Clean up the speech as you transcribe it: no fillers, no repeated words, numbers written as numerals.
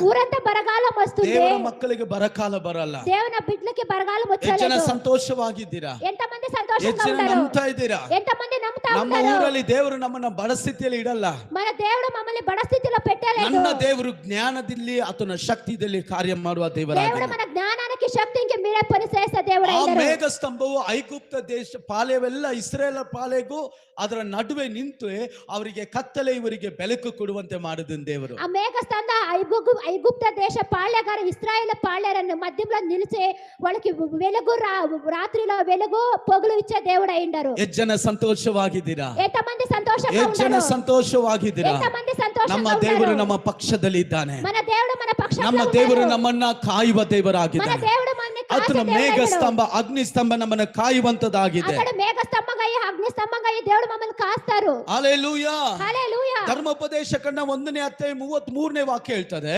ఊరంతా బరగాలం వస్తుంది. దేవుని మಕ್ಕಳಿಗೆ ಬರಕಾಲ ಬರಲ್ಲ. దేవుని బిడ్డలకి బరగాలం వచ్చేలేదు. ಜನ ಸಂತೋಷವಾಗಿದ್ದೀರಾ? ఎంతమంది సంతోషంగా ಜನ ఉన్నారు? ನಂಬ್ತಾ ಇದ್ದೀರಾ? ఎంతమంది నమ్ముతా ನಮ್ಮ ఉన్నారు? ಊರಲ್ಲಿ ದೇವರು ನಮ್ಮನ್ನ ಬಡ ಸ್ಥಿತಿಯಲ್ಲಿ ಇಡಲ್ಲ. మన దేవుడు మమ్మల్ని బడ స్థితిలో పెట్టలేదు. ನನ್ನ ದೇವರು ಜ್ಞಾನದಲ್ಲಿ ಆತನ ಶಕ್ತಿಯಲ್ಲಿ ಕಾರ್ಯ ಮಾಡುವ దేవుడు ದೇವರಾಗಿದ್ದಾನೆ. మన జ్ఞానానికి శక్తికి మీరే పని చేసే దేవుడు ಆ అయినారు. ಮೇಘ ಸ್ತಂಭವು ಐಗುಪ್ತ ದೇಶ ಪಾಳೆಯವೆಲ್ಲ ಇಸ್ರೇಲ್ ಪಾಳೆಗೂ ಅದರ ನಡುವೆ ನಿಂತು ಅವರಿಗೆ ಕತ್ತಲೆ ಇವರಿಗೆ ಬೆಳಕು ಕೊಡುವಂತೆ ಮಾಡಿದ ದೇವರು. ఆ మేఘ స్తంభ ఐగుప్త దేశ పాళ్యగారు ఇశ్రాయేల్ పాళ్యారని మధ్యలో నిలిచి వాళ్ళకి వెలుగు రాత్రిలో వెలుగు పొగలు ఇచ్చే దేవుడు అయ్యిండారు. ಎಷ್ಟು ಜನ ಸಂತೋಷವಾಗಿದ್ದೀರಾ? ఎంతమంది సంతోషంగా ಎಷ್ಟು ಜನ ఉన్నారు? ಸಂತೋಷವಾಗಿದ್ದೀರಾ? ఎంతమంది సంతోషంగా ನಮ್ಮ ఉన్నారు? ದೇವರು ನಮ್ಮ ಪಕ್ಷದಲ್ಲಿ ಇದ್ದಾನೆ. మన దేవుడు మన పక్షంలో ನಮ್ಮ ఉన్నారు. ದೇವರು ನಮ್ಮನ್ನ ಕಾಯುವ మన ದೇವರಾಗಿದ್ದಾನೆ. దేవుడు మనల్ని కాచే ಆತನ దేవుడు ಮೇಘ అయ్యిండారు. ಸ್ತಂಭ ಅಗ್ನಿ ಸ್ತಂಭ ನಮ್ಮನ್ನ ಕಾಯುವಂತದಾಗಿದೆ. అక్కడ మేఘ స్తంభంగా అగ్ని స్తంభంగా దేవుడు మమ్మల్ని కాస్తారు. ಹಲ್ಲೆಲೂಯಾ. హల్లెలూయా. ಧರ್ಮೋಪದೇಶ ಕಂಡ 1ನೇ ಅಧ್ಯಾಯ 33ನೇ ವಾಕ್ಯ ಹೇಳ್ತದೆ.